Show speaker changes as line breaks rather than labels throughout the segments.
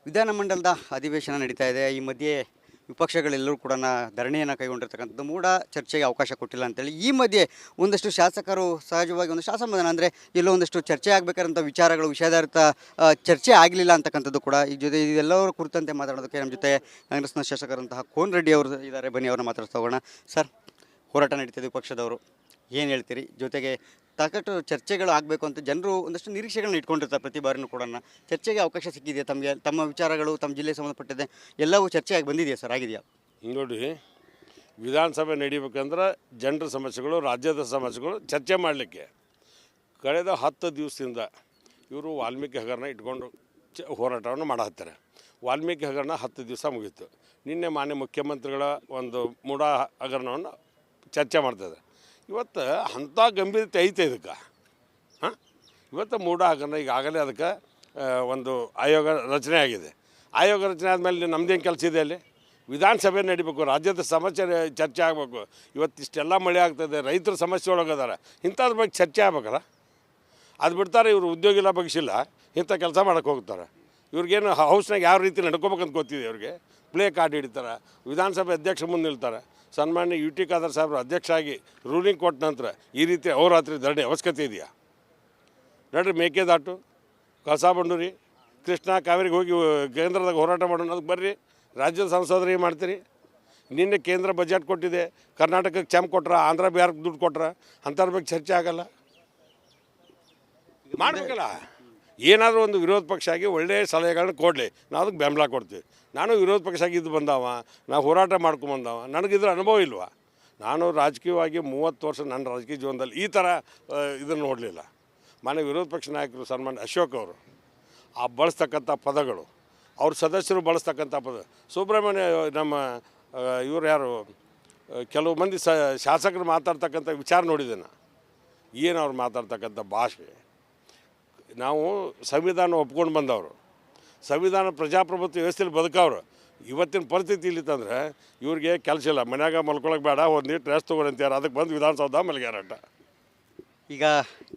ವಿಧಾನಮಂಡಲದ ಅಧಿವೇಶನ ನಡೀತಾ ಇದೆ. ಈ ಮಧ್ಯೆ ವಿಪಕ್ಷಗಳೆಲ್ಲರೂ ಕೂಡ ಧರಣಿಯನ್ನು ಕೈಗೊಂಡಿರ್ತಕ್ಕಂಥದ್ದು ಮೂಡ ಚರ್ಚೆಗೆ ಅವಕಾಶ ಕೊಟ್ಟಿಲ್ಲ ಅಂತೇಳಿ. ಈ ಮಧ್ಯೆ ಒಂದಷ್ಟು ಶಾಸಕರು ಸಹಜವಾಗಿ ಒಂದಷ್ಟು ಅಸಮಾಧಾನ, ಅಂದರೆ ಎಲ್ಲೋ ಒಂದಷ್ಟು ಚರ್ಚೆ ಆಗಬೇಕಾದಂಥ ವಿಚಾರಗಳು ವಿಷಯಾಧಾರಿತ ಚರ್ಚೆ ಆಗಲಿಲ್ಲ ಅಂತಕ್ಕಂಥದ್ದು ಕೂಡ. ಈ ಜೊತೆ ಇದೆಲ್ಲವರ ಕುರಿತಂತೆ ಮಾತಾಡೋದಕ್ಕೆ ನಮ್ಮ ಜೊತೆ ಕಾಂಗ್ರೆಸ್ನ ಶಾಸಕರಂತಹ ಕೋನ್ ರೆಡ್ಡಿ ಅವರು ಇದ್ದಾರೆ. ಬನ್ನಿ ಅವ್ರನ್ನ ಮಾತಾಡ್ತಾ ಹೋಗೋಣ. ಸರ್, ಹೋರಾಟ ನಡೀತಿದೆ ವಿಪಕ್ಷದವರು, ಏನು ಹೇಳ್ತೀರಿ? ಜೊತೆಗೆ ತಾಕಟ್ಟು ಚರ್ಚೆಗಳು ಆಗಬೇಕು ಅಂತ ಜನರು ಒಂದಷ್ಟು ನಿರೀಕ್ಷೆಗಳನ್ನ ಇಟ್ಕೊಂಡಿರ್ತಾರೆ ಪ್ರತಿ ಬಾರಿನೂ ಕೂಡ. ಚರ್ಚೆಗೆ ಅವಕಾಶ ಸಿಕ್ಕಿದೆಯಾ ತಮಗೆ? ತಮ್ಮ ವಿಚಾರಗಳು ತಮ್ಮ ಜಿಲ್ಲೆಗೆ ಸಂಬಂಧಪಟ್ಟಿದೆ ಎಲ್ಲವೂ ಚರ್ಚೆಯಾಗಿ ಬಂದಿದೆಯಾ ಸರ್? ಆಗಿದೆಯಾ?
ನೋಡಿ, ವಿಧಾನಸಭೆ ನಡೀಬೇಕಂದ್ರೆ ಜನರ ಸಮಸ್ಯೆಗಳು, ರಾಜ್ಯದ ಸಮಸ್ಯೆಗಳು ಚರ್ಚೆ ಮಾಡಲಿಕ್ಕೆ ಕಳೆದ 10 ದಿವಸದಿಂದ ಇವರು ವಾಲ್ಮೀಕಿ ಹಗರಣ ಇಟ್ಕೊಂಡು ಹೋರಾಟವನ್ನು ಮಾಡತ್ತಾರೆ. ವಾಲ್ಮೀಕಿ ಹಗರಣ 10 ದಿವಸ ಮುಗೀತು. ನಿನ್ನೆ ಮಾನ್ಯ ಮುಖ್ಯಮಂತ್ರಿಗಳ ಒಂದು ಮೂಡ ಹಗರಣವನ್ನು ಚರ್ಚೆ ಮಾಡ್ತಾಯಿದ್ದಾರೆ. ಇವತ್ತು ಅಂಥ ಗಂಭೀರತೆ ಐತೆ ಇದಕ್ಕೆ. ಇವತ್ತು ಮೂಡ ಹಗರಣ ಈಗಾಗಲೇ ಅದಕ್ಕೆ ಒಂದು ಆಯೋಗ ರಚನೆ ಆಗಿದೆ. ಆಯೋಗ ರಚನೆ ಆದಮೇಲೆ ನಮ್ಮದೇನು ಕೆಲಸ ಇದೆ? ಅಲ್ಲಿ ವಿಧಾನಸಭೆ ನಡಿಬೇಕು, ರಾಜ್ಯದ ಸಮಸ್ಯೆ ಚರ್ಚೆ ಆಗಬೇಕು. ಇವತ್ತಿಷ್ಟೆಲ್ಲ ಮಳೆ ಆಗ್ತದೆ, ರೈತರ ಸಮಸ್ಯೆ ಒಳಗದಾರ, ಇಂಥದ್ರ ಬಗ್ಗೆ ಚರ್ಚೆ ಆಗ್ಬೇಕಲ್ಲ. ಅದು ಬಿಡ್ತಾರೆ ಇವರು. ಉದ್ಯೋಗ ಇಲ್ಲ, ಬಗ್ಸಿಲ್ಲ, ಇಂಥ ಕೆಲಸ ಮಾಡೋಕ್ಕೆ ಹೋಗ್ತಾರೆ. ಇವ್ರಿಗೇನು ಹೌಸ್ನಾಗ ಯಾವ ರೀತಿ ನಡ್ಕೋಬೇಕಂತ ಗೊತ್ತಿದೆ ಇವ್ರಿಗೆ. ಪ್ಲೇ ಕಾರ್ಡ್ ಹಿಡಿತಾರೆ, ವಿಧಾನಸಭೆ ಅಧ್ಯಕ್ಷ ಮುಂದೆ ನಿಲ್ತಾರೆ. ಸನ್ಮಾನ್ಯ ಯು ಟಿ ಖಾದರ್ ಸಾಹೇಬರು ಅಧ್ಯಕ್ಷ ಆಗಿ ರೂಲಿಂಗ್ ಕೊಟ್ಟ ನಂತರ ಈ ರೀತಿ ಅಹೋರಾತ್ರಿ ಧರಣಿ ಅವಶ್ಯಕತೆ ಇದೆಯಾ? ನೋಡ್ರಿ, ಮೇಕೆದಾಟು, ಕಳಸಾ ಬಂಡೂರಿ, ಕೃಷ್ಣ ಕಾವೇರಿಗೆ ಹೋಗಿ ಕೇಂದ್ರದಾಗ ಹೋರಾಟ ಮಾಡೋಣ. ಅದಕ್ಕೆ ಬರ್ರಿ, ರಾಜ್ಯದ ಸಂಸದರು ಏನು ಮಾಡ್ತೀರಿ? ನಿನ್ನೆ ಕೇಂದ್ರ ಬಜೆಟ್ ಕೊಟ್ಟಿದೆ, ಕರ್ನಾಟಕಕ್ಕೆ ಚೆಮ್ ಕೊಟ್ರ, ಆಂಧ್ರ ಬಿಹಾರಕ್ಕೆ ದುಡ್ಡು ಕೊಟ್ರ, ಅಂಥವ್ರ ಬಗ್ಗೆ ಚರ್ಚೆ ಆಗಲ್ಲ. ಮಾಡಬೇಕಲ್ಲ. ಏನಾದರೂ ಒಂದು ವಿರೋಧ ಪಕ್ಷ ಆಗಿ ಒಳ್ಳೆಯ ಸಲಹೆಗಳನ್ನ ಕೊಡಲಿ, ನಾವು ಅದಕ್ಕೆ ಬೆಂಬಲ ಕೊಡ್ತೀವಿ. ನಾನು ವಿರೋಧ ಪಕ್ಷ ಆಗಿದ್ದು ಬಂದವ, ನಾವು ಹೋರಾಟ ಮಾಡ್ಕೊಂಬಂದವ, ನನಗಿದ್ರ ಅನುಭವ ಇಲ್ವಾ? ನಾನು ರಾಜಕೀಯವಾಗಿ 30 ವರ್ಷ ನನ್ನ ರಾಜಕೀಯ ಜೀವನದಲ್ಲಿ ಈ ಥರ ಇದನ್ನು ನೋಡಲಿಲ್ಲ. ಮಾನ್ಯ ವಿರೋಧ ಪಕ್ಷ ನಾಯಕರು ಸನ್ಮಾನ್ಯ ಅಶೋಕ್ ಅವರು ಆ ಬಳಸ್ತಕ್ಕಂಥ ಪದಗಳು, ಅವ್ರ ಸದಸ್ಯರು ಬಳಸ್ತಕ್ಕಂಥ ಪದ, ಸುಬ್ರಹ್ಮಣ್ಯ ನಮ್ಮ ಇವರು ಯಾರು ಕೆಲವು ಮಂದಿ ಶಾಸಕರು ಮಾತಾಡ್ತಕ್ಕಂಥ ವಿಚಾರ ನೋಡಿದ್ದೇನೆ. ಏನು ಅವ್ರು ಮಾತಾಡ್ತಕ್ಕಂಥ ಭಾಷೆ. ನಾವು ಸಂವಿಧಾನ ಒಪ್ಕೊಂಡು ಬಂದವರು, ಸಂವಿಧಾನ ಪ್ರಜಾಪ್ರಭುತ್ವ ವ್ಯವಸ್ಥೆಯಲ್ಲಿ ಬದುಕವ್ರು. ಇವತ್ತಿನ ಪರಿಸ್ಥಿತಿ ಇಲ್ಲಿತ್ತಂದ್ರೆ ಇವ್ರಿಗೆ ಕೆಲಸ ಇಲ್ಲ, ಮನ್ಯಾಗ ಮಲ್ಕೊಳಕ್ಕೆ ಬೇಡ, ಒಂದು ನೀರು ರೆಸ್ಟ್ ತೊಗೊಳಿ ಅಂತಾರೆ. ಅದಕ್ಕೆ ಬಂದು ವಿಧಾನಸೌಧ ಮಲಗ್ಯಾರಟ.
ಈಗ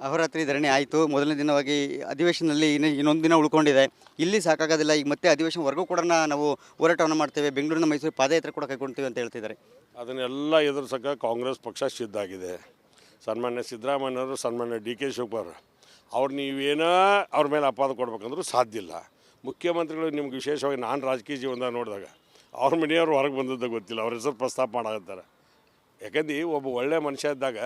ಅಹೋರಾತ್ರಿ ಧರಣಿ ಆಯಿತು, ಮೊದಲನೇ ದಿನವಾಗಿ ಅಧಿವೇಶನದಲ್ಲಿ ಇನ್ನೊಂದು ದಿನ ಉಳ್ಕೊಂಡಿದೆ. ಇಲ್ಲಿ ಸಾಕಾಗೋದಿಲ್ಲ, ಈಗ ಮತ್ತೆ ಅಧಿವೇಶನವರೆಗೂ ಕೂಡ ನಾವು ಹೋರಾಟವನ್ನು ಮಾಡ್ತೇವೆ, ಬೆಂಗಳೂರಿನ ಮೈಸೂರು ಪಾದಯಾತ್ರೆ ಕೂಡ ಕೈಗೊಳ್ತೀವಿ ಅಂತ ಹೇಳ್ತಿದ್ದಾರೆ.
ಅದನ್ನೆಲ್ಲ ಎದುರಿಸೋಕೆ ಕಾಂಗ್ರೆಸ್ ಪಕ್ಷ ಸಿದ್ಧ ಆಗಿದೆ. ಸನ್ಮಾನ್ಯ ಸಿದ್ದರಾಮಯ್ಯವರು, ಸನ್ಮಾನ್ಯ ಡಿ ಕೆ ಶಿವಕುಮಾರ್ ಅವ್ರು ನೀವೇನೋ ಅವ್ರ ಮೇಲೆ ಅಪವಾದ ಕೊಡ್ಬೇಕಂದ್ರೂ ಸಾಧ್ಯ ಇಲ್ಲ. ಮುಖ್ಯಮಂತ್ರಿಗಳು ನಿಮ್ಗೆ ವಿಶೇಷವಾಗಿ ನಾನು ರಾಜಕೀಯ ಜೀವನದಾಗ ನೋಡಿದಾಗ ಅವ್ರ ಮನೆಯವರು ಹೊರಗೆ ಬಂದದ್ದು ಗೊತ್ತಿಲ್ಲ, ಅವ್ರ ಹೆಸರು ಪ್ರಸ್ತಾಪ ಮಾಡಾಕತ್ತಾರೆ. ಯಾಕಂದ್ರೆ ಒಬ್ಬ ಒಳ್ಳೆ ಮನುಷ್ಯ ಇದ್ದಾಗ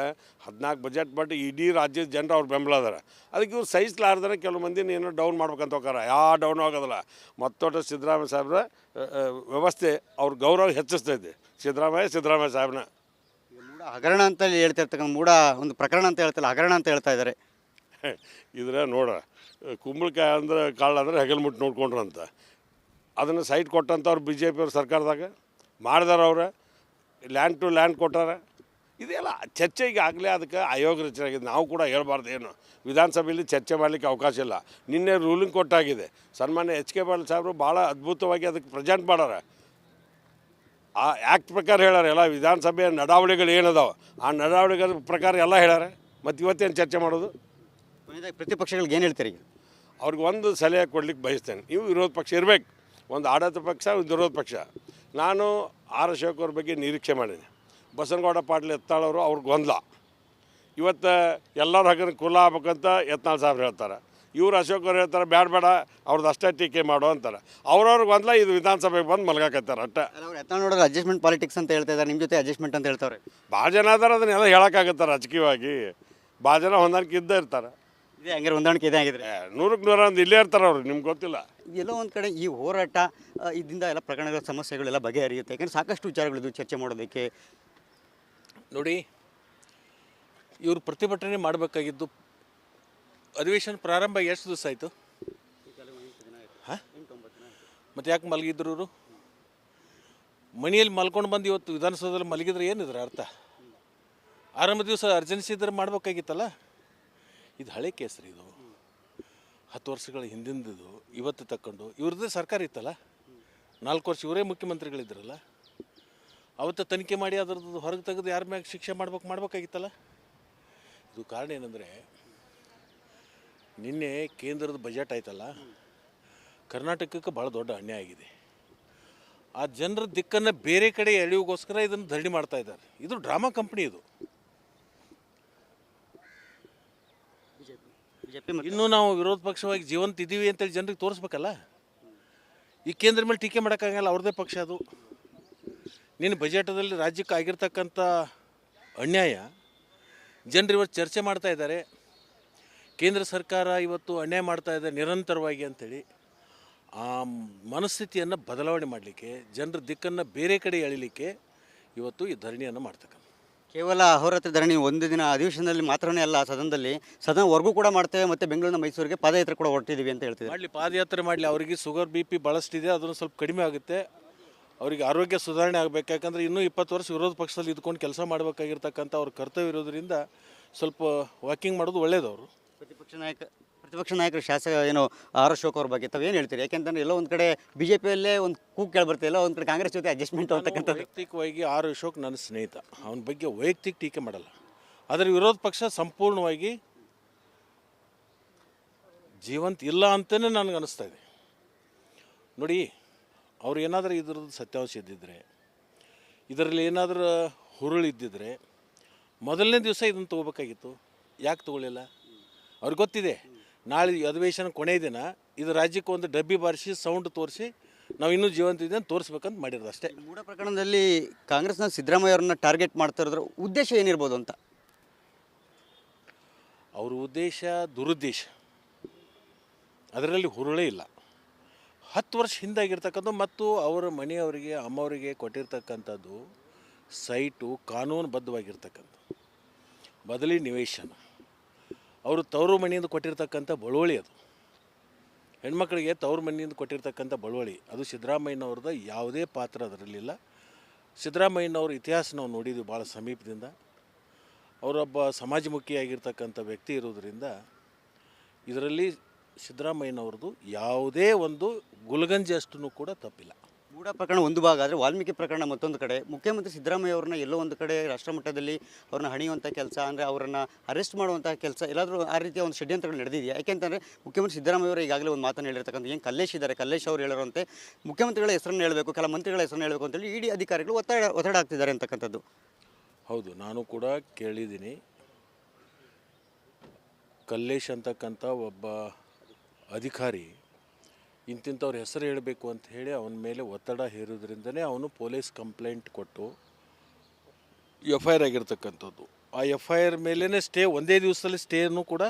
14 ಬಜೆಟ್ ಬಟ್ ಇಡೀ ರಾಜ್ಯದ ಜನರು ಅವ್ರು ಬೆಂಬಲ ಅದಾರೆ. ಅದಕ್ಕೆ ಇವ್ರು ಸಹಿಸಲಾರ್ದಾರೆ ಕೆಲವು ಮಂದಿನ ಏನೋ ಡೌನ್ ಮಾಡ್ಬೇಕಂತ ಹೋಗಾರ. ಯಾವ ಡೌನ್ ಆಗೋದಿಲ್ಲ. ಮತ್ತೊಟ್ಟು ಸಿದ್ದರಾಮಯ್ಯ ಸಾಹೇಬ್ರ ವ್ಯವಸ್ಥೆ ಅವ್ರ ಗೌರವ ಹೆಚ್ಚಿಸ್ತೈತೆ. ಸಿದ್ದರಾಮಯ್ಯ ಸಾಹೇಬ್ನ
ಮೂಡ ಹಗರಣ ಅಂತ ಹೇಳ್ತಾ ಇರ್ತಕ್ಕಂಥ, ಮೂಡ ಒಂದು ಪ್ರಕರಣ ಅಂತ ಹೇಳ್ತಲ್ಲ, ಹಗರಣ ಅಂತ ಹೇಳ್ತಾ ಇದ್ದಾರೆ.
ಇದ್ರೆ ನೋಡ, ಕುಂಬಳಕಾಯಿ ಅಂದ್ರೆ ಕಾಳು ಅಂದ್ರೆ ಹೆಗಲ್ ಮುಟ್ಟು ನೋಡ್ಕೊಂಡ್ರಂತ. ಅದನ್ನು ಸೈಟ್ ಕೊಟ್ಟಂಥವ್ರು ಬಿ ಜೆ ಪಿಯವ್ರ ಸರ್ಕಾರದಾಗ ಮಾಡಿದಾರ. ಅವ್ರ ಲ್ಯಾಂಡ್ ಟು ಲ್ಯಾಂಡ್ ಕೊಟ್ಟಾರ. ಇದೆಲ್ಲ ಚರ್ಚೆಗೆ ಆಗಲೇ ಅದಕ್ಕೆ ಆಯೋಗ ರಚನೆ ಆಗಿದೆ. ನಾವು ಕೂಡ ಹೇಳ್ಬಾರ್ದು, ಏನು ವಿಧಾನಸಭೆಯಲ್ಲಿ ಚರ್ಚೆ ಮಾಡಲಿಕ್ಕೆ ಅವಕಾಶ ಇಲ್ಲ. ನಿನ್ನೆ ರೂಲಿಂಗ್ ಕೊಟ್ಟಾಗಿದೆ. ಸನ್ಮಾನ್ಯ ಎಚ್ ಕೆ ಪಾಟೀಲ್ ಸಾಹೇಬರು ಭಾಳ ಅದ್ಭುತವಾಗಿ ಅದಕ್ಕೆ ಪ್ರೆಸೆಂಟ್ ಮಾಡ್ಯಾರ. ಆ ಆ್ಯಕ್ಟ್ ಪ್ರಕಾರ ಹೇಳ್ಯಾರ. ಎಲ್ಲ ವಿಧಾನಸಭೆಯ ನಡಾವಳಿಗಳು ಏನದಾವೆ ಆ ನಡಾವಳಿಗಳ ಪ್ರಕಾರ ಎಲ್ಲ ಹೇಳ್ಯಾರ. ಮತ್ತು ಇವತ್ತೇನು ಚರ್ಚೆ ಮಾಡೋದು?
ಪ್ರತಿಪಕ್ಷಗಳಿಗೆ ಏನು ಹೇಳ್ತೀರಿ?
ಅವ್ರಿಗೆ ಒಂದು ಸಲಹೆ ಕೊಡ್ಲಿಕ್ಕೆ ಬಯಸ್ತೇನೆ. ನೀವು ವಿರೋಧ ಪಕ್ಷ ಇರಬೇಕು, ಒಂದು ಆಡಳಿತ ಪಕ್ಷ, ಒಂದು ವಿರೋಧ ಪಕ್ಷ. ನಾನು ಆರ್ ಅಶೋಕ್ ಅವ್ರ ಬಗ್ಗೆ ನಿರೀಕ್ಷೆ ಮಾಡೀನಿ. ಬಸನಗೌಡ ಪಾಟೀಲ್ ಯತ್ನಾಳವರು ಅವ್ರಿಗೆ ಗೊಂದಲ. ಇವತ್ತು ಎಲ್ಲರ ಹಗರ ಕುಲ ಆಗ್ಬೇಕಂತ ಯತ್ನಾಳ್ ಸಾಹೇಬ್ರು ಹೇಳ್ತಾರೆ. ಇವ್ರು ಅಶೋಕ್ ಅವ್ರು ಹೇಳ್ತಾರೆ ಬೇಡ ಅವ್ರದ್ದು ಅಷ್ಟೇ ಟೀಕೆ ಮಾಡೋ ಅಂತಾರೆ. ಅವ್ರವ್ರಿಗೆ ಗೊಂದಲ. ಇದು ವಿಧಾನಸಭೆಗೆ ಬಂದು ಮಲ್ಗಾಕತ್ತಾರೆ ಅಷ್ಟೇ.
ಅವ್ರು ಯತ್ನಾಳ್ ನೋಡಿದ್ರೆ ಅಡ್ಜಸ್ಟ್ಮೆಂಟ್ ಪಾಲಿಟಿಕ್ಸ್ ಅಂತ ಹೇಳ್ತಾ ಇದ್ದಾರೆ, ನಿಮ್ಮ ಜೊತೆ ಅಡ್ಜಸ್ಟ್ಮೆಂಟ್ ಅಂತ ಹೇಳ್ತಾರೆ.
ಭಾಳ ಜನ ಅದಾರೆ, ಅದನ್ನೆಲ್ಲ ಹೇಳೋಕ್ಕಾಗತ್ತಾರೆ. ರಾಜಕೀಯವಾಗಿ ಭಾಳ ಜನ ಹೊಂದಾಣಿಕೆ ಇದ್ದೇ ಇರ್ತಾರೆ.
ಇದೆ ಹಂಗಾರೆ ಹೊಂದಾಣಿಕೆ ಇದೆ ಆಗಿದ್ರೆ
100ಕ್ಕೆ 100 ಇಲ್ಲೇ ಇರ್ತಾರೆ ಅವರು, ನಿಮ್ಗೆ ಗೊತ್ತಿಲ್ಲ.
ಎಲ್ಲೋ ಒಂದು ಕಡೆ ಈ ಹೋರಾಟ ಇದರಿಂದ ಎಲ್ಲ ಪ್ರಕರಣಗಳ ಸಮಸ್ಯೆಗಳೆಲ್ಲ ಬಗೆಹರಿಯುತ್ತೆ. ಯಾಕಂದರೆ ಸಾಕಷ್ಟು ವಿಚಾರಗಳಿದ್ದು ಚರ್ಚೆ ಮಾಡೋದಕ್ಕೆ.
ನೋಡಿ, ಇವರು ಪ್ರತಿಭಟನೆ ಮಾಡಬೇಕಾಗಿದ್ದು ಅಧಿವೇಶನ ಪ್ರಾರಂಭ ಎಷ್ಟು ದಿವಸ ಆಯಿತು? ಹಾಂ, ಮತ್ತು ಯಾಕೆ ಮಲಗಿದ್ರು ಇವರು? ಮನೆಯಲ್ಲಿ ಮಲ್ಕೊಂಡು ಬಂದು ಇವತ್ತು ವಿಧಾನಸೌಧದಲ್ಲಿ ಮಲಗಿದ್ರೆ ಏನಿದ್ರ ಅರ್ಥ? ಆರಂಭ ದಿವಸ ಅರ್ಜೆನ್ಸಿ ಇದ್ರೆ ಮಾಡಬೇಕಾಗಿತ್ತಲ್ಲ. ಇದು ಹಳೆ ಕೇಸರಿ. ಇದು 10 ವರ್ಷಗಳ ಹಿಂದಿಂದಿದ್ದು ಇವತ್ತು ತಕ್ಕೊಂಡು ಇವ್ರದ್ದೇ ಸರ್ಕಾರ ಇತ್ತಲ್ಲ, 4 ವರ್ಷ ಇವರೇ ಮುಖ್ಯಮಂತ್ರಿಗಳಿದ್ರಲ್ಲ. ಅವತ್ತು ತನಿಖೆ ಮಾಡಿ ಅದರದ್ದು ಹೊರಗೆ ತೆಗೆದು ಯಾರ ಮ್ಯಾಗ ಶಿಕ್ಷೆ ಮಾಡಬೇಕಾಗಿತ್ತಲ್ಲ. ಇದು ಕಾರಣ ಏನಂದರೆ, ನಿನ್ನೆ ಕೇಂದ್ರದ ಬಜೆಟ್ ಆಯ್ತಲ್ಲ, ಕರ್ನಾಟಕಕ್ಕೆ ಭಾಳ ದೊಡ್ಡ ಅನ್ಯಾಯ ಆಗಿದೆ. ಆ ಜನರ ದಿಕ್ಕನ್ನು ಬೇರೆ ಕಡೆ ಎಳೆಯೋಗೋಸ್ಕರ ಇದನ್ನು ಧರಣಿ ಮಾಡ್ತಾ ಇದ್ದಾರೆ. ಇದು ಡ್ರಾಮಾ ಕಂಪ್ನಿ ಇದು.
ಬಿಜೆಪಿ
ಇನ್ನೂ ನಾವು ವಿರೋಧ ಪಕ್ಷವಾಗಿ ಜೀವಂತ ಇದ್ದೀವಿ ಅಂತೇಳಿ ಜನರಿಗೆ ತೋರಿಸ್ಬೇಕಲ್ಲ. ಈ ಕೇಂದ್ರ ಮೇಲೆ ಟೀಕೆ ಮಾಡೋಕ್ಕಾಗಲ್ಲ, ಅವ್ರದ್ದೇ ಪಕ್ಷ ಅದು. ನೀನು ಬಜೆಟದಲ್ಲಿ ರಾಜ್ಯಕ್ಕೆ ಆಗಿರ್ತಕ್ಕಂಥ ಅನ್ಯಾಯ ಜನರು ಇವತ್ತು ಚರ್ಚೆ ಮಾಡ್ತಾ ಇದ್ದಾರೆ. ಕೇಂದ್ರ ಸರ್ಕಾರ ಇವತ್ತು ಅನ್ಯಾಯ ಮಾಡ್ತಾ ಇದೆ ನಿರಂತರವಾಗಿ ಅಂಥೇಳಿ. ಆ ಮನಸ್ಥಿತಿಯನ್ನು ಬದಲಾವಣೆ ಮಾಡಲಿಕ್ಕೆ, ಜನರ ದಿಕ್ಕನ್ನು ಬೇರೆ ಕಡೆ ಎಳಿಲಿಕ್ಕೆ ಇವತ್ತು ಈ ಧರಣಿಯನ್ನು ಮಾಡ್ತಕ್ಕಂಥ.
ಕೇವಲ ಅಹೋರಾತ್ರಿ ಧರಣಿ ಒಂದು ದಿನ ಅಧಿವೇಶನದಲ್ಲಿ ಮಾತ್ರನೇ ಅಲ್ಲ, ಸದನವರೆಗೂ ಕೂಡ ಮಾಡ್ತೇವೆ, ಮತ್ತು ಬೆಂಗಳೂರಿನ ಮೈಸೂರಿಗೆ ಪಾದಯಾತ್ರೆ ಕೂಡ ಹೊರಟಿದ್ದೀವಿ ಅಂತ ಹೇಳ್ತೀವಿ.
ಮಾಡಲಿ, ಪಾದಯಾತ್ರೆ ಮಾಡಲಿ. ಅವರಿಗೆ ಶುಗರ್ BP ಭಾಳಷ್ಟಿದೆ, ಅದನ್ನು ಸ್ವಲ್ಪ ಕಡಿಮೆ ಆಗುತ್ತೆ. ಅವರಿಗೆ ಆರೋಗ್ಯ ಸುಧಾರಣೆ ಆಗಬೇಕು. ಯಾಕಂದರೆ ಇನ್ನೂ 20 ವರ್ಷ ವಿರೋಧ ಪಕ್ಷದಲ್ಲಿ ಇದ್ಕೊಂಡು ಕೆಲಸ ಮಾಡಬೇಕಾಗಿರ್ತಕ್ಕಂಥ ಅವ್ರ ಕರ್ತವ್ಯ ಇರೋದ್ರಿಂದ ಸ್ವಲ್ಪ ವಾಕಿಂಗ್ ಮಾಡೋದು ಒಳ್ಳೆಯದವರು.
ಪ್ರತಿಪಕ್ಷ ನಾಯಕರು ಶಾಸಕ ಆರ್ ಅಶೋಕ್ ಅವ್ರ ಬಗ್ಗೆ ತಾವೇನು ಹೇಳ್ತೀರಿ? ಯಾಕೆಂತಂದ್ರೆ ಎಲ್ಲೋ ಒಂದು ಕಡೆ ಬಿಜೆಪಿಯಲ್ಲೇ ಒಂದು ಕೂಗು ಕೇಳಿಬರ್ತದೆ, ಎಲ್ಲ ಒಂದು ಕಡೆ ಕಾಂಗ್ರೆಸ್ ಜೊತೆ ಅಡ್ಜಸ್ಟ್ಮೆಂಟ್ ಅಂತಕ್ಕಂಥದ್ದು.
ವೈಯಕ್ತಿಕವಾಗಿ ಆರ್ ಅಶೋಕ್ ನನ್ನ ಸ್ನೇಹಿತ, ಅವನ ಬಗ್ಗೆ ವೈಯಕ್ತಿಕ ಟೀಕೆ ಮಾಡಲ್ಲ. ಆದರೆ ವಿರೋಧ ಪಕ್ಷ ಸಂಪೂರ್ಣವಾಗಿ ಜೀವಂತ ಇಲ್ಲ ಅಂತಲೇ ನನಗೆ ಅನಿಸ್ತಾ ಇದೆ. ನೋಡಿ, ಅವ್ರು ಏನಾದರೂ ಇದ್ರದ್ದು ಸತ್ಯಾಂಶ ಇದ್ದಿದ್ರೆ, ಇದರಲ್ಲಿ ಏನಾದರೂ ಹುರುಳಿದ್ದಿದ್ರೆ ಮೊದಲನೇ ದಿವಸ ಇದನ್ನು ತೊಗೋಬೇಕಾಗಿತ್ತು. ಯಾಕೆ ತೊಗೊಳ್ಳಿಲ್ಲ? ಅವ್ರಿಗೆ ಗೊತ್ತಿದೆ ನಾಳೆ ಅಧಿವೇಶನ ಕೊನೆಯ ದಿನ ಇದು ರಾಜ್ಯಕ್ಕೆ ಒಂದು ಡಬ್ಬಿ ಬಾರಿಸಿ ಸೌಂಡ್ ತೋರಿಸಿ ನಾವು ಇನ್ನೂ ಜೀವಂತ ಇದೆ ಅಂತ ತೋರಿಸ್ಬೇಕಂತ ಮಾಡಿರೋದು ಅಷ್ಟೇ.
ಮೂಡ ಪ್ರಕರಣದಲ್ಲಿ ಕಾಂಗ್ರೆಸ್ನ ಸಿದ್ದರಾಮಯ್ಯ ಅವ್ರನ್ನ ಟಾರ್ಗೆಟ್ ಮಾಡ್ತಾ ಇರೋದ್ರ ಉದ್ದೇಶ ಏನಿರ್ಬೋದು ಅಂತ?
ಅವ್ರ ಉದ್ದೇಶ ದುರುದ್ದೇಶ, ಅದರಲ್ಲಿ ಹುರುಳೇ ಇಲ್ಲ. 10 ವರ್ಷ ಹಿಂದಾಗಿರ್ತಕ್ಕಂಥ ಮತ್ತು ಅವರ ಮನೆಯವರಿಗೆ ಅಮ್ಮವರಿಗೆ ಕೊಟ್ಟಿರ್ತಕ್ಕಂಥದ್ದು ಸೈಟು ಕಾನೂನುಬದ್ಧವಾಗಿರ್ತಕ್ಕಂಥ ಬದಲಿ ನಿವೇಶನ, ಅವರು ತವರು ಮನೆಯಿಂದ ಕೊಟ್ಟಿರ್ತಕ್ಕಂಥ ಬಳುವಳಿ, ಅದು ಹೆಣ್ಮಕ್ಳಿಗೆ ತವರು ಮನೆಯಿಂದ ಕೊಟ್ಟಿರ್ತಕ್ಕಂಥ ಬಳುವಳಿ, ಅದು ಸಿದ್ದರಾಮಯ್ಯನವ್ರದ್ದು ಯಾವುದೇ ಪಾತ್ರ ಅದರಲ್ಲಿಲ್ಲ. ಸಿದ್ದರಾಮಯ್ಯನವ್ರ ಇತಿಹಾಸ ನಾವು ನೋಡಿದ್ವಿ ಭಾಳ ಸಮೀಪದಿಂದ. ಅವರೊಬ್ಬ ಸಮಾಜಮುಖಿಯಾಗಿರ್ತಕ್ಕಂಥ ವ್ಯಕ್ತಿ ಇರೋದರಿಂದ ಇದರಲ್ಲಿ ಸಿದ್ದರಾಮಯ್ಯನವ್ರದ್ದು ಯಾವುದೇ ಒಂದು ಗುಲಗಂಜಿ ಅಷ್ಟೂ ಕೂಡ ತಪ್ಪಿಲ್ಲ.
ಮೂಡ ಪ್ರಕರಣ ಒಂದು ಭಾಗ ಆದರೆ ವಾಲ್ಮೀಕಿ ಪ್ರಕರಣ ಮತ್ತೊಂದು ಕಡೆ. ಮುಖ್ಯಮಂತ್ರಿ ಸಿದ್ದರಾಮಯ್ಯ ಅವ್ರನ್ನ ಎಲ್ಲೋ ಒಂದು ಕಡೆ ರಾಷ್ಟ್ರಮಟ್ಟದಲ್ಲಿ ಅವ್ರನ್ನ ಹಣಿಯುವಂಥ ಕೆಲಸ, ಅಂದರೆ ಅವರನ್ನು ಅರೆಸ್ಟ್ ಮಾಡುವಂಥ ಕೆಲಸ, ಎಲ್ಲಾದರೂ ಆ ರೀತಿಯ ಒಂದು ಷಡ್ಯಂತ್ರಗಳು ನಡೆದಿದೆಯಾ? ಯಾಕೆಂತಂದರೆ ಮುಖ್ಯಮಂತ್ರಿ ಸಿದ್ದರಾಮಯ್ಯ ಅವರು ಈಗಾಗಲೇ ಒಂದು ಮಾತನ್ನು ಹೇಳಿರ್ತಕ್ಕಂಥ, ಏನು ಕಲ್ಲೇಶ್ ಇದ್ದಾರೆ, ಕಲ್ಲೇಶ್ ಅವರು ಹೇಳಿರುವಂತೆ ಮುಖ್ಯಮಂತ್ರಿಗಳ ಹೆಸರನ್ನು ಹೇಳಬೇಕು, ಕೆಲ ಮಂತ್ರಿಗಳ ಹೆಸರನ್ನು ಹೇಳಬೇಕು ಅಂತೇಳಿ ಇಡಿ ಅಧಿಕಾರಿಗಳು ಒತ್ತಡ ಆಗ್ತಿದ್ದಾರೆ ಅಂತಕ್ಕಂಥದ್ದು.
ಹೌದು, ನಾನು ಕೂಡ ಕೇಳಿದ್ದೀನಿ. ಕಲ್ಲೇಶ್ ಅಂತಕ್ಕಂಥ ಒಬ್ಬ ಅಧಿಕಾರಿ ಇಂತಿಂಥವ್ರ ಹೆಸರು ಹೇಳಬೇಕು ಅಂತ ಹೇಳಿ ಅವನ ಮೇಲೆ ಒತ್ತಡ ಹೇರೋದ್ರಿಂದನೇ ಅವನು ಪೊಲೀಸ್ ಕಂಪ್ಲೇಂಟ್ ಕೊಟ್ಟು FIR ಆಗಿರ್ತಕ್ಕಂಥದ್ದು. ಆ FIR ಮೇಲೇ ಸ್ಟೇ, ಒಂದೇ ದಿವಸದಲ್ಲಿ ಸ್ಟೇನು ಕೂಡ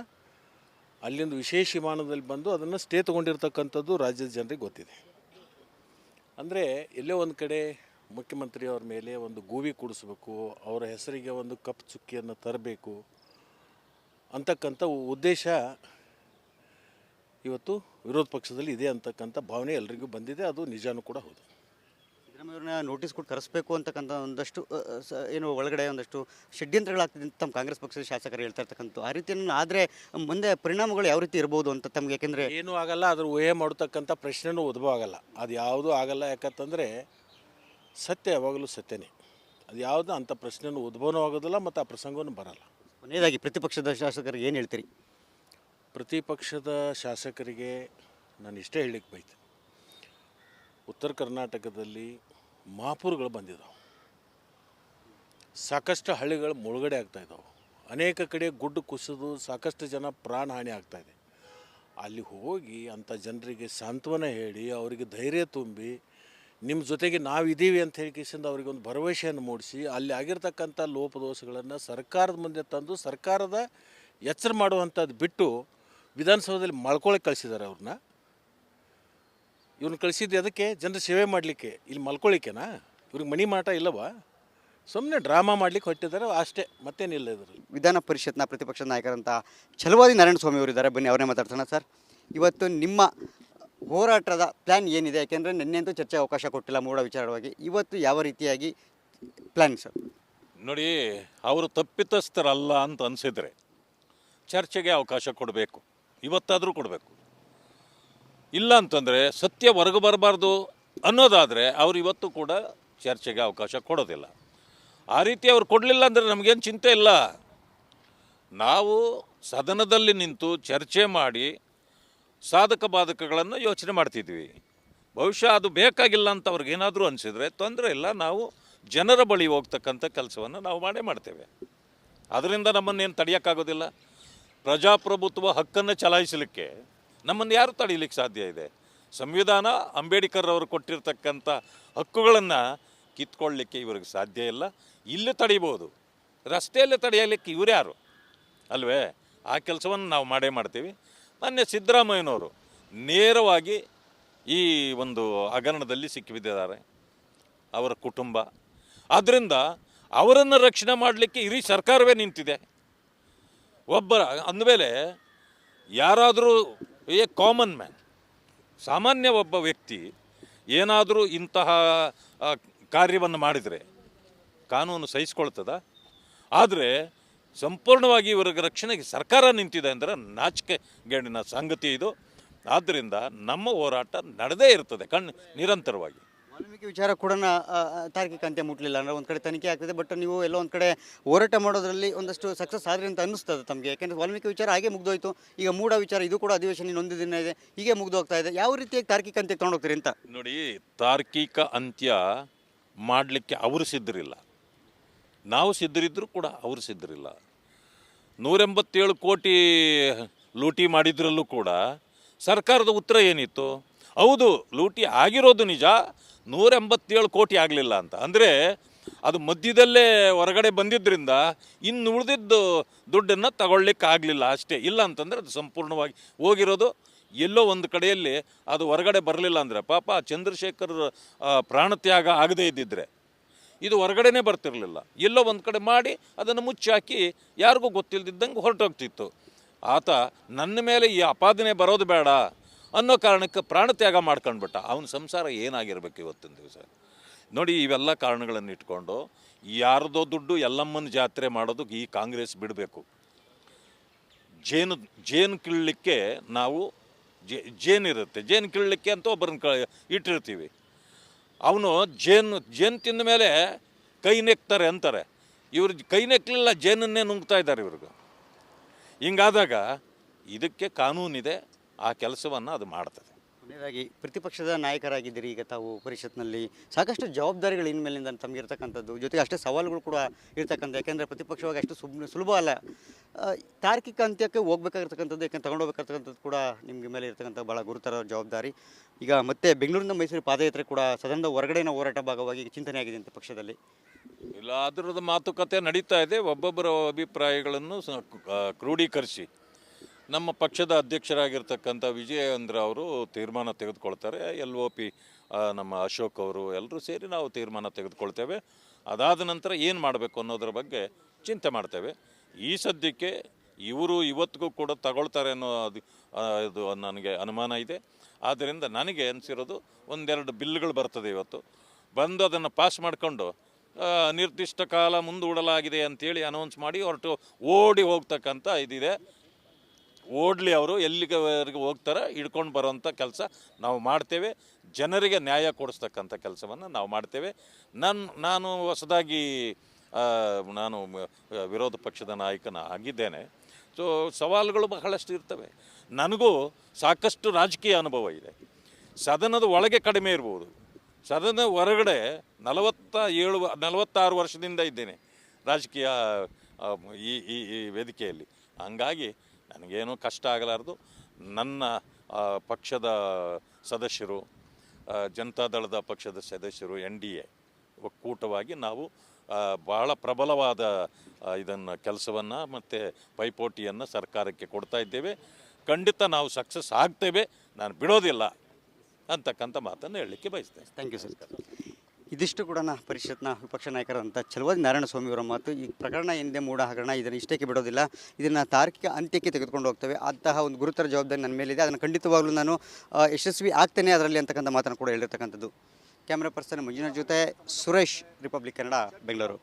ಅಲ್ಲಿಂದ ವಿಶೇಷ ವಿಮಾನದಲ್ಲಿ ಬಂದು ಅದನ್ನು ಸ್ಟೇ ತೊಗೊಂಡಿರ್ತಕ್ಕಂಥದ್ದು ರಾಜ್ಯದ ಜನರಿಗೆ ಗೊತ್ತಿದೆ. ಅಂದರೆ ಎಲ್ಲೇ ಒಂದು ಕಡೆ ಮುಖ್ಯಮಂತ್ರಿಯವ್ರ ಮೇಲೆ ಒಂದು ಗೂವಿ ಕೂಡಿಸ್ಬೇಕು, ಅವರ ಹೆಸರಿಗೆ ಒಂದು ಕಪ್ಪು ಚುಕ್ಕಿಯನ್ನು ತರಬೇಕು ಅಂತಕ್ಕಂಥ ಉದ್ದೇಶ ಇವತ್ತು ವಿರೋಧ ಪಕ್ಷದಲ್ಲಿ ಇದೆ ಅಂತಕ್ಕಂಥ ಭಾವನೆ ಎಲ್ರಿಗೂ ಬಂದಿದೆ. ಅದು ನಿಜಾನೂ ಕೂಡ ಹೌದು.
ಸಿದ್ದರಾಮಯ್ಯವ್ರನ್ನ ನೋಟಿಸ್ ಕೊಟ್ಟು ಕರೆಸಬೇಕು ಅಂತಕ್ಕಂಥ ಒಂದಷ್ಟು ಒಳಗಡೆ ಒಂದಷ್ಟು ಷಡ್ಯಂತ್ರಗಳಾಗ್ತಿದೆ ಅಂತ ತಮ್ಮ ಕಾಂಗ್ರೆಸ್ ಪಕ್ಷದ ಶಾಸಕರು ಹೇಳ್ತಾ ಇರ್ತಕ್ಕಂಥ. ಆ ರೀತಿಯನ್ನು ಆದರೆ ಮುಂದೆ ಪರಿಣಾಮಗಳು ಯಾವ ರೀತಿ ಇರ್ಬೋದು ಅಂತ ತಮಗೆ? ಯಾಕೆಂದರೆ
ಏನೂ ಆಗಲ್ಲ, ಅದ್ರ ಊಹೆ ಮಾಡತಕ್ಕಂಥ ಪ್ರಶ್ನೆನೂ ಉದ್ಭವ ಆಗಲ್ಲ. ಅದು ಯಾವುದೂ ಆಗಲ್ಲ. ಯಾಕಂತಂದರೆ ಸತ್ಯ ಯಾವಾಗಲೂ ಸತ್ಯನೇ. ಅದು ಯಾವುದೋ ಅಂಥ ಪ್ರಶ್ನೆನೂ ಉದ್ಭವನೂ ಆಗೋದಿಲ್ಲ ಮತ್ತು ಆ ಪ್ರಸಂಗವೂ ಬರಲ್ಲ.
ಕೊನೆಯದಾಗಿ ಪ್ರತಿಪಕ್ಷದ ಶಾಸಕರಿಗೆ ಏನು ಹೇಳ್ತೀರಿ?
ಪ್ರತಿಪಕ್ಷದ ಶಾಸಕರಿಗೆ ನಾನು ಇಷ್ಟೇ ಹೇಳಲಿಕ್ಕೆ ಬಯತೆ, ಉತ್ತರ ಕರ್ನಾಟಕದಲ್ಲಿ ಮಹಾಪೂರ್ಗಳು ಬಂದಿದ್ದಾವೆ, ಸಾಕಷ್ಟು ಹಳ್ಳಿಗಳು ಮುಳುಗಡೆ ಆಗ್ತಾಯಿದ್ದಾವೆ, ಅನೇಕ ಕಡೆ ಗುಡ್ಡು ಕುಸಿದು ಸಾಕಷ್ಟು ಜನ ಪ್ರಾಣ ಹಾನಿ ಆಗ್ತಾಯಿದೆ. ಅಲ್ಲಿ ಹೋಗಿ ಅಂಥ ಜನರಿಗೆ ಸಾಂತ್ವನ ಹೇಳಿ, ಅವರಿಗೆ ಧೈರ್ಯ ತುಂಬಿ, ನಿಮ್ಮ ಜೊತೆಗೆ ನಾವಿದ್ದೀವಿ ಅಂತ ಹೇಳಿಕೆಸಿಂದ ಅವರಿಗೆ ಒಂದು ಭರವಸೆಯನ್ನು ಮೂಡಿಸಿ, ಅಲ್ಲಿ ಆಗಿರ್ತಕ್ಕಂಥ ಲೋಪದೋಷಗಳನ್ನು ಸರ್ಕಾರದ ಮುಂದೆ ತಂದು ಸರ್ಕಾರದ ಎಚ್ಚರ ಮಾಡುವಂಥದ್ದು ಬಿಟ್ಟು ವಿಧಾನಸೌಧದಲ್ಲಿ ಮಲ್ಕೊಳ್ಳೋಕೆ ಕಳಿಸಿದ್ದಾರೆ. ಇವ್ರನ್ನ ಕಳಿಸಿದ್ದು ಅದಕ್ಕೆ ಜನರ ಸೇವೆ ಮಾಡಲಿಕ್ಕೆ, ಇಲ್ಲಿ ಮಲ್ಕೊಳ್ಳಿಕ್ಕೆನಾ? ಇವ್ರಿಗೆ ಮನಿ ಮಾಟ ಇಲ್ಲವಾ? ಸುಮ್ಮನೆ ಡ್ರಾಮಾ ಮಾಡಲಿಕ್ಕೆ ಹೊಟ್ಟಿದ್ದಾರೆ ಅಷ್ಟೇ, ಮತ್ತೇನಿಲ್ಲ ಇದರಲ್ಲಿ.
ವಿಧಾನ ಪರಿಷತ್ನ ಪ್ರತಿಪಕ್ಷ ನಾಯಕರಂತ ಛಲವಾದಿ ನಾರಾಯಣಸ್ವಾಮಿ ಅವರಿದ್ದಾರೆ, ಬನ್ನಿ ಅವರೇ ಮಾತಾಡ್ಸೋಣ. ಸರ್, ಇವತ್ತು ನಿಮ್ಮ ಹೋರಾಟದ ಪ್ಲ್ಯಾನ್ ಏನಿದೆ? ಯಾಕೆಂದರೆ ನಿನ್ನೆಂತೂ ಚರ್ಚೆ ಅವಕಾಶ ಕೊಟ್ಟಿಲ್ಲ ಮೂಡ ವಿಚಾರವಾಗಿ, ಇವತ್ತು ಯಾವ ರೀತಿಯಾಗಿ ಪ್ಲ್ಯಾನ್ ಸರ್?
ನೋಡಿ, ಅವರು ತಪ್ಪಿತಸ್ಥರಲ್ಲ ಅಂತ ಅನಿಸಿದರೆ ಚರ್ಚೆಗೆ ಅವಕಾಶ ಕೊಡಬೇಕು, ಇವತ್ತಾದರೂ ಕೊಡಬೇಕು. ಇಲ್ಲ ಅಂತಂದರೆ ಸತ್ಯ ಹೊರಗೆ ಬರಬಾರ್ದು ಅನ್ನೋದಾದರೆ ಅವ್ರು ಇವತ್ತು ಕೂಡ ಚರ್ಚೆಗೆ ಅವಕಾಶ ಕೊಡೋದಿಲ್ಲ. ಆ ರೀತಿ ಅವ್ರು ಕೊಡಲಿಲ್ಲ ಅಂದರೆ ನಮಗೇನು ಚಿಂತೆ ಇಲ್ಲ. ನಾವು ಸದನದಲ್ಲಿ ನಿಂತು ಚರ್ಚೆ ಮಾಡಿ ಸಾಧಕ ಬಾಧಕಗಳನ್ನು ಯೋಚನೆ ಮಾಡ್ತಿದ್ವಿ. ಬಹುಶಃ ಅದು ಬೇಕಾಗಿಲ್ಲ ಅಂತ ಅವ್ರಿಗೇನಾದರೂ ಅನಿಸಿದರೆ ತೊಂದರೆ ಇಲ್ಲ, ನಾವು ಜನರ ಬಳಿ ಹೋಗ್ತಕ್ಕಂಥ ಕೆಲಸವನ್ನು ನಾವು ಮಾಡೇ ಮಾಡ್ತೇವೆ. ಅದರಿಂದ ನಮ್ಮನ್ನೇನು ತಡೆಯೋಕ್ಕಾಗೋದಿಲ್ಲ. ಪ್ರಜಾಪ್ರಭುತ್ವ ಹಕ್ಕನ್ನು ಚಲಾಯಿಸಲಿಕ್ಕೆ ನಮ್ಮನ್ನು ಯಾರು ತಡೀಲಿಕ್ಕೆ ಸಾಧ್ಯ ಇದೆ? ಸಂವಿಧಾನ ಅಂಬೇಡ್ಕರ್ ಅವರು ಕೊಟ್ಟಿರ್ತಕ್ಕಂಥ ಹಕ್ಕುಗಳನ್ನು ಕಿತ್ಕೊಳ್ಳಿಕ್ಕೆ ಇವ್ರಿಗೆ ಸಾಧ್ಯ ಇಲ್ಲ. ಇಲ್ಲಿ ತಡೀಬೋದು, ರಸ್ತೆಯಲ್ಲೇ ತಡೆಯಲಿಕ್ಕೆ ಇವ್ರು ಯಾರು ಅಲ್ವೇ? ಆ ಕೆಲಸವನ್ನು ನಾವು ಮಾಡೇ ಮಾಡ್ತೀವಿ. ಮೊನ್ನೆ ಸಿದ್ದರಾಮಯ್ಯನವರು ನೇರವಾಗಿ ಈ ಒಂದು ಹಗರಣದಲ್ಲಿ ಸಿಕ್ಕಿಬಿದ್ದಿದ್ದಾರೆ, ಅವರ ಕುಟುಂಬ. ಆದ್ದರಿಂದ ಅವರನ್ನು ರಕ್ಷಣೆ ಮಾಡಲಿಕ್ಕೆ ಇಡೀ ಸರ್ಕಾರವೇ ನಿಂತಿದೆ. ಒಬ್ಬರ ಅಂದಮೇಲೆ ಯಾರಾದರೂ ಕಾಮನ್ ಮ್ಯಾನ್, ಸಾಮಾನ್ಯ ಒಬ್ಬ ವ್ಯಕ್ತಿ ಏನಾದರೂ ಇಂತಹ ಕಾರ್ಯವನ್ನು ಮಾಡಿದರೆ ಕಾನೂನು ಸಹಿಸ್ಕೊಳ್ತದ? ಆದರೆ ಸಂಪೂರ್ಣವಾಗಿ ಇವರಿಗೆ ರಕ್ಷಣೆಗೆ ಸರ್ಕಾರ ನಿಂತಿದೆ ಅಂದರೆ ನಾಚಿಕೆಗೇಡಿನ ಸಂಗತಿ ಇದು. ಆದ್ದರಿಂದ ನಮ್ಮ ಹೋರಾಟ ನಡೆದೇ ಇರ್ತದೆ ನಿರಂತರವಾಗಿ.
ವಾಲ್ಮೀಕಿ ವಿಚಾರ ಕೂಡ ತಾರ್ಕಿಕ ಅಂತ್ಯ ಮುಟ್ಟಲಿಲ್ಲ ಅಂದರೆ ಒಂದು ಕಡೆ ತನಿಖೆ ಆಗ್ತದೆ, ಬಟ್ ನೀವು ಎಲ್ಲೋ ಒಂದು ಕಡೆ ಹೋರಾಟ ಮಾಡೋದ್ರಲ್ಲಿ ಒಂದಷ್ಟು ಸಕ್ಸಸ್ ಆದರೆ ಅಂತ ಅನ್ನಿಸ್ತದೆ ತಮಗೆ. ಯಾಕೆಂದರೆ ವಾಲ್ಮೀಕಿ ವಿಚಾರ ಹಾಗೆ ಮುಗ್ದೋಯ್ತು, ಈಗ ಮೂಡ ವಿಚಾರ ಇದು ಕೂಡ ಅಧಿವೇಶನ ಇನ್ನೊಂದು ದಿನ ಇದೆ, ಹೀಗೆ ಮುಗ್ದೋಗ್ತಾ ಇದೆ. ಯಾವ ರೀತಿಯಾಗಿ ತಾರ್ಕಿಕ ಅಂತ್ಯಕ್ಕೆ ತೊಗೊಂಡೋಗ್ತೀರಿ ಅಂತ
ನೋಡಿ, ತಾರ್ಕಿಕ ಅಂತ್ಯ ಮಾಡಲಿಕ್ಕೆ ಅವರು ಸಿದ್ಧರಿಲ್ಲ, ನಾವು ಸಿದ್ಧರಿದ್ದರೂ ಕೂಡ ಅವರು ಸಿದ್ಧರಿಲ್ಲ. 187 ಕೋಟಿ ಲೂಟಿ ಮಾಡಿದ್ರಲ್ಲೂ ಕೂಡ ಸರ್ಕಾರದ ಉತ್ತರ ಏನಿತ್ತು? ಹೌದು, ಲೂಟಿ ಆಗಿರೋದು ನಿಜ, 187 ಕೋಟಿ ಆಗಲಿಲ್ಲ ಅಂತ. ಅಂದರೆ ಅದು ಮಧ್ಯದಲ್ಲೇ ಹೊರಗಡೆ ಬಂದಿದ್ದರಿಂದ ಇನ್ನು ಉಳಿದಿದ್ದು ದುಡ್ಡನ್ನು ತಗೊಳ್ಳಿಕ್ಕೆ ಆಗಲಿಲ್ಲ ಅಷ್ಟೇ. ಇಲ್ಲ ಅಂತಂದರೆ ಅದು ಸಂಪೂರ್ಣವಾಗಿ ಹೋಗಿರೋದು. ಎಲ್ಲೋ ಒಂದು ಕಡೆಯಲ್ಲಿ ಅದು ಹೊರಗಡೆ ಬರಲಿಲ್ಲ ಅಂದರೆ ಪಾಪ ಚಂದ್ರಶೇಖರ್ ಪ್ರಾಣತ್ಯಾಗ ಆಗದೇ ಇದ್ದಿದ್ರೆ ಇದು ಹೊರಗಡೆನೇ ಬರ್ತಿರಲಿಲ್ಲ. ಎಲ್ಲೋ ಒಂದು ಕಡೆ ಮಾಡಿ ಅದನ್ನು ಮುಚ್ಚಾಕಿ ಯಾರಿಗೂ ಗೊತ್ತಿಲ್ಲದಿದ್ದಂಗೆ ಹೊರಟೋಗ್ತಿತ್ತು. ಆತ ನನ್ನ ಮೇಲೆ ಈ ಅಪಾದನೆ ಬರೋದು ಬೇಡ ಅನ್ನೋ ಕಾರಣಕ್ಕೆ ಪ್ರಾಣತ್ಯಾಗ ಮಾಡ್ಕೊಂಡ್ಬಿಟ್ಟ. ಅವನ ಸಂಸಾರ ಏನಾಗಿರ್ಬೇಕು ಇವತ್ತಿನ ದಿವಸ? ನೋಡಿ, ಇವೆಲ್ಲ ಕಾರಣಗಳನ್ನು ಇಟ್ಕೊಂಡು ಯಾರ್ದೋ ದುಡ್ಡು ಎಲ್ಲಮ್ಮನ ಜಾತ್ರೆ ಮಾಡೋದಕ್ಕೆ ಈ ಕಾಂಗ್ರೆಸ್ ಬಿಡಬೇಕು. ಜೇನು ಕೀಳಲಿಕ್ಕೆ ನಾವು ಜೇನಿರುತ್ತೆ, ಜೇನು ಕೀಳಲಿಕ್ಕೆ ಅಂತ ಒಬ್ಬರನ್ನ ಇಟ್ಟಿರ್ತೀವಿ. ಅವನು ಜೇನು ತಿಂದ ಮೇಲೆ ಕೈ ನೆಕ್ತಾರೆ ಅಂತಾರೆ. ಇವ್ರು ಕೈ ನೆಕ್ಕಲಿಲ್ಲ, ಜೇನನ್ನೇ ನುಂಗ್ತಾ ಇದ್ದಾರೆ ಇವ್ರಿಗೆ. ಹಿಂಗಾದಾಗ ಇದಕ್ಕೆ ಕಾನೂನಿದೆ, ಆ ಕೆಲಸವನ್ನು ಅದು ಮಾಡ್ತದೆ.
ಕೊನೆಯದಾಗಿ ಪ್ರತಿಪಕ್ಷದ ನಾಯಕರಾಗಿದ್ದೀರಿ ಈಗ ತಾವು ಪರಿಷತ್ನಲ್ಲಿ, ಸಾಕಷ್ಟು ಜವಾಬ್ದಾರಿಗಳು ಇನ್ಮೇಲಿಂದ ತಮಗೆ ಇರ್ತಕ್ಕಂಥದ್ದು, ಜೊತೆಗೆ ಅಷ್ಟೇ ಸವಾಲುಗಳು ಕೂಡ ಇರ್ತಕ್ಕಂಥ. ಯಾಕೆಂದರೆ ಪ್ರತಿಪಕ್ಷವಾಗಿ ಅಷ್ಟು ಸುಲಭ ಅಲ್ಲ. ತಾರ್ಕಿಕ ಅಂತ್ಯಕ್ಕೆ ಹೋಗ್ಬೇಕಾಗಿರ್ತಕ್ಕಂಥದ್ದು, ಯಾಕೆಂದ್ರೆ ತಗೊಂಡೋಗ್ಬೇಕಾಗಿರ್ತಕ್ಕಂಥದ್ದು ಕೂಡ ನಿಮಗೆ ಮೇಲೆ ಇರ್ತಕ್ಕಂಥ ಭಾಳ ಗುರುತರ ಜವಾಬ್ದಾರಿ. ಈಗ ಮತ್ತೆ ಬೆಂಗಳೂರಿನ ಮೈಸೂರು ಪಾದಯಾತ್ರೆ ಕೂಡ ಸದನದ ಹೊರಗಡೆನ ಹೋರಾಟ ಭಾಗವಾಗಿ ಚಿಂತನೆ ಆಗಿದೆ ಅಂತ ಪಕ್ಷದಲ್ಲಿ.
ಇಲ್ಲ, ಅದರದ್ದು ಮಾತುಕತೆ ನಡೀತಾ ಇದೆ. ಒಬ್ಬೊಬ್ಬರ ಅಭಿಪ್ರಾಯಗಳನ್ನು ಕ್ರೋಢೀಕರಿಸಿ ನಮ್ಮ ಪಕ್ಷದ ಅಧ್ಯಕ್ಷರಾಗಿರ್ತಕ್ಕಂಥ ವಿಜಯೇಂದ್ರ ಅವರು ತೀರ್ಮಾನ ತೆಗೆದುಕೊಳ್ತಾರೆ. LOP ನಮ್ಮ ಅಶೋಕ್ ಅವರು ಎಲ್ಲರೂ ಸೇರಿ ನಾವು ತೀರ್ಮಾನ ತೆಗೆದುಕೊಳ್ತೇವೆ. ಅದಾದ ನಂತರ ಏನು ಮಾಡಬೇಕು ಅನ್ನೋದ್ರ ಬಗ್ಗೆ ಚಿಂತೆ ಮಾಡ್ತೇವೆ. ಈ ಸದ್ಯಕ್ಕೆ ಇವರು ಇವತ್ತಿಗೂ ಕೂಡ ತಗೊಳ್ತಾರೆ ಅನ್ನೋ ಇದು ನನಗೆ ಅನುಮಾನ ಇದೆ. ಆದ್ದರಿಂದ ನನಗೆ ಅನಿಸಿರೋದು ಒಂದೆರಡು ಬಿಲ್ಗಳು ಬರ್ತದೆ ಇವತ್ತು, ಬಂದು ಅದನ್ನು ಪಾಸ್ ಮಾಡಿಕೊಂಡು ನಿರ್ದಿಷ್ಟ ಕಾಲ ಮುಂದೂಡಲಾಗಿದೆ ಅಂತೇಳಿ ಅನೌನ್ಸ್ ಮಾಡಿ ಹೊರಟು ಓಡಿ ಹೋಗ್ತಕ್ಕಂಥ ಇದಿದೆ. ಓಡಲಿ, ಅವರು ಎಲ್ಲಿವರೆಗೆ ಹೋಗ್ತಾರೆ ಹಿಡ್ಕೊಂಡು ಬರೋವಂಥ ಕೆಲಸ ನಾವು ಮಾಡ್ತೇವೆ. ಜನರಿಗೆ ನ್ಯಾಯ ಕೊಡಿಸ್ತಕ್ಕಂಥ ಕೆಲಸವನ್ನು ನಾವು ಮಾಡ್ತೇವೆ. ನಾನು ಹೊಸದಾಗಿ ನಾನು ವಿರೋಧ ಪಕ್ಷದ ನಾಯಕನ ಆಗಿದ್ದೇನೆ. ಸೊ ಸವಾಲುಗಳು ಬಹಳಷ್ಟು ಇರ್ತವೆ. ನನಗೂ ಸಾಕಷ್ಟು ರಾಜಕೀಯ ಅನುಭವ ಇದೆ. ಸದನದ ಒಳಗೆ ಕಡಿಮೆ ಇರ್ಬೋದು, ಸದನದ ಹೊರಗಡೆ 46 ವರ್ಷದಿಂದ ಇದ್ದೇನೆ ರಾಜಕೀಯ ಈ ವೇದಿಕೆಯಲ್ಲಿ. ಹಂಗಾಗಿ ನನಗೇನು ಕಷ್ಟ ಆಗಲಾರ್ದು. ನನ್ನ ಪಕ್ಷದ ಸದಸ್ಯರು, ಜನತಾದಳದ ಪಕ್ಷದ ಸದಸ್ಯರು, NDA ಒಕ್ಕೂಟವಾಗಿ ನಾವು ಭಾಳ ಪ್ರಬಲವಾದ ಇದನ್ನು ಕೆಲಸವನ್ನು ಮತ್ತು ಪೈಪೋಟಿಯನ್ನು ಸರ್ಕಾರಕ್ಕೆ ಕೊಡ್ತಾ ಇದ್ದೇವೆ. ಖಂಡಿತ ನಾವು ಸಕ್ಸಸ್ ಆಗ್ತೇವೆ, ನಾನು ಬಿಡೋದಿಲ್ಲ ಅಂತಕ್ಕಂಥ ಮಾತನ್ನು ಹೇಳಲಿಕ್ಕೆ ಬಯಸ್ತೇನೆ.
Thank you sir. ಇದಿಷ್ಟು ಕೂಡ ಪರಿಷತ್ನ ವಿಪಕ್ಷ ನಾಯಕರಾದಂಥ ಛಲವಾದಿ ನಾರಾಯಣಸ್ವಾಮಿ ಅವರ ಮಾತು. ಈ ಪ್ರಕರಣ ಏನಿದೆ, ಮೂಡ ಹಗರಣ, ಇದನ್ನು ಇಷ್ಟಕ್ಕೆ ಬಿಡೋದಿಲ್ಲ, ಇದನ್ನು ತಾರ್ಕಿಕ ಅಂತ್ಯಕ್ಕೆ ತೆಗೆದುಕೊಂಡು ಹೋಗ್ತೇವೆ. ಅಂತಹ ಒಂದು ಗುರುತರ ಜವಾಬ್ದಾರಿ ನನ್ನ ಮೇಲಿದೆ, ಅದನ್ನು ಖಂಡಿತವಾಗ್ಲೂ ನಾನು ಯಶಸ್ವಿ ಆಗ್ತೇನೆ ಅದರಲ್ಲಿ ಅಂತಕ್ಕಂಥ ಮಾತನ್ನು ಕೂಡ ಹೇಳಿರ್ತಕ್ಕಂಥದ್ದು. ಕ್ಯಾಮ್ರಾ ಪರ್ಸನ್ ಮಂಜುನಾಥ್ ಜೊತೆ ಸುರೇಶ್, ರಿಪಬ್ಲಿಕ್ ಕನ್ನಡ, ಬೆಂಗಳೂರು.